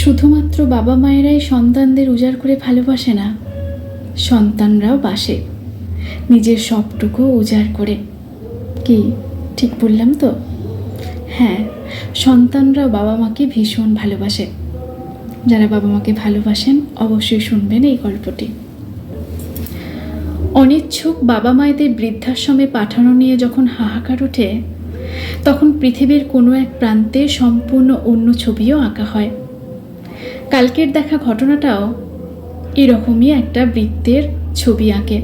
শুধুমাত্র বাবা মায়েরাই সন্তানদের উজাড় করে ভালোবাসে না, সন্তানরাও বাসে নিজের সবটুকু উজাড় করে। কি ঠিক বললাম তো? হ্যাঁ, সন্তানরাও বাবা মাকে ভীষণ ভালোবাসে। যারা বাবা মাকে ভালোবাসেন অবশ্যই শুনবেন এই গল্পটি। অনিচ্ছুক বাবা মায়েদের বৃদ্ধাশ্রমে পাঠানো নিয়ে যখন হাহাকার ওঠে, তখন পৃথিবীর কোনো এক প্রান্তে সম্পূর্ণ অন্য ছবিও আঁকা হয়। কালকের দেখা ঘটনাটাও এরকমই একটা বৃত্তের ছবি আঁকে।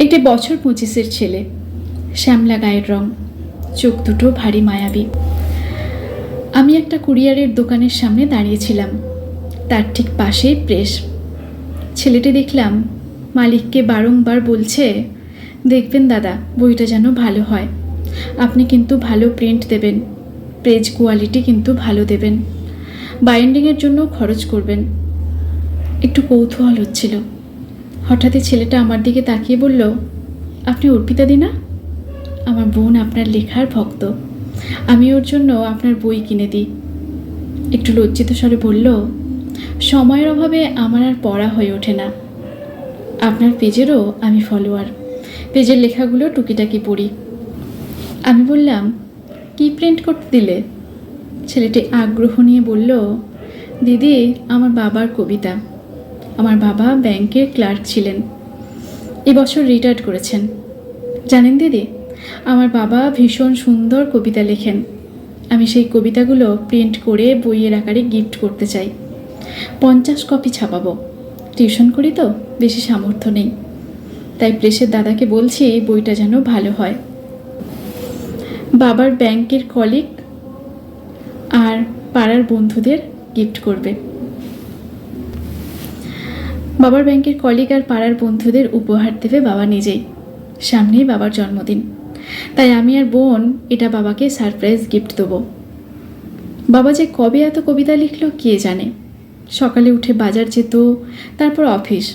একটি বছর 25-এর ছেলে, শ্যামলা গায়ের রং, চোখ দুটো ভারী মায়াবী। আমি একটা কুরিয়ারের দোকানের সামনে দাঁড়িয়েছিলাম, তার ঠিক পাশেই প্রেস। ছেলেটি দেখলাম মালিককে বারংবার বলছে, দেখবেন দাদা, বইটা যেন ভালো হয়, আপনি কিন্তু ভালো প্রিন্ট দেবেন, পেজ কোয়ালিটি কিন্তু ভালো দেবেন, বাইন্ডিংয়ের জন্য খরচ করবেন। একটু কৌতূহল হচ্ছিল। হঠাৎই ছেলেটা আমার দিকে তাকিয়ে বলল, আপনি অর্পিতা দি না? আমার বোন আপনার লেখার ভক্ত, আমি ওর জন্য আপনার বই কিনে দিই। একটু লজ্জিত স্বরে বলল, সময়ের অভাবে আমার আর পড়া হয়ে ওঠে না। আপনার পেজেরও আমি ফলোয়ার, পেজের লেখাগুলো টুকিটাকি পড়ি। আমি বললাম, কি প্রিন্ট করতে দিলে? ছেলেটি আগ্রহ নিয়ে বলল, দিদি, আমার বাবার কবিতা। আমার বাবা ব্যাংকের ক্লার্ক ছিলেন, এবছর রিটায়ার্ড করেছেন। জানেন দিদি, আমার বাবা ভীষণ সুন্দর কবিতা লেখেন। আমি সেই কবিতাগুলো প্রিন্ট করে বইয়ের আকারে গিফট করতে চাই। 50 কপি ছাপাবো। টিউশন করি তো, বেশি সামর্থ্য নেই, তাই প্রেসের দাদাকে বলছি বইটা যেন ভালো হয়। বাবার ব্যাংকের কলিগ আর পাড়ার বন্ধুদের গিফট করবে। বাবার ব্যাংকের কলিগ আর পাড়ার বন্ধুদের উপহার দেবে বাবা নিজেই। সামনেই বাবার জন্মদিন, তাই আমি আর বোন এটা বাবাকে সারপ্রাইজ গিফট দেবো। বাবা যে কবে এত কবিতা লিখলো কে জানে। সকালে উঠে বাজার যেত, তারপর অফিস,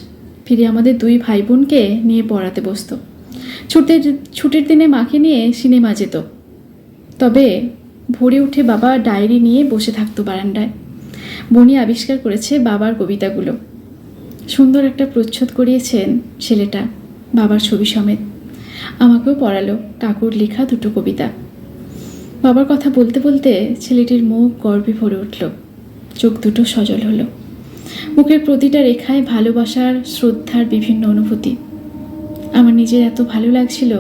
ফিরে আমাদের 2 ভাই বোনকে নিয়ে পড়াতে বসতো। ছুটির দিনে মাকে নিয়ে সিনেমা যেত। তবে ভোরে উঠে বাবা ডায়েরি নিয়ে বসে থাকতো বারান্দায়। বনি আবিষ্কার করেছে বাবার কবিতাগুলো। সুন্দর একটা প্রচ্ছদ করিয়েছেন ছেলেটা, বাবার ছবি সমেত। আমাকেও পড়ালো কাকুর লেখা 2 কবিতা। বাবার কথা বলতে বলতে ছেলেটির মুখ গর্বে ভরে উঠল, চোখ দুটো সজল হলো। মুখের প্রতিটা রেখায় ভালোবাসার, শ্রদ্ধার বিভিন্ন অনুভূতি। আমার নিজের এত ভালো লাগছিল,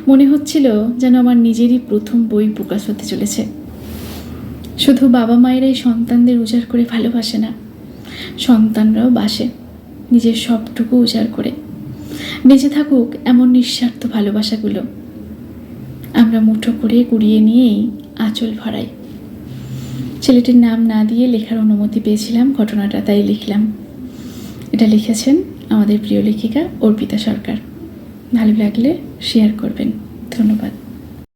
মনে হচ্ছিল যেন আমার নিজেরই প্রথম বই প্রকাশ হতে চলেছে। শুধু বাবা মায়েরাই সন্তানদের উজাড় করে ভালোবাসে না, সন্তানরাও বাসে নিজের সবটুকু উজাড় করে। বেঁচে থাকুক এমন নিঃস্বার্থ ভালোবাসাগুলো। আমরা মুঠো করে কুড়িয়ে নিয়েই আঁচল ভরাই। ছেলেটির নাম না দিয়ে লেখার অনুমতি পেয়েছিলাম ঘটনাটা, তাই লিখলাম। এটা লিখেছেন আমাদের প্রিয় লেখিকা অর্পিতা সরকার। ভালো লাগলে শেয়ার করবেন। ধন্যবাদ।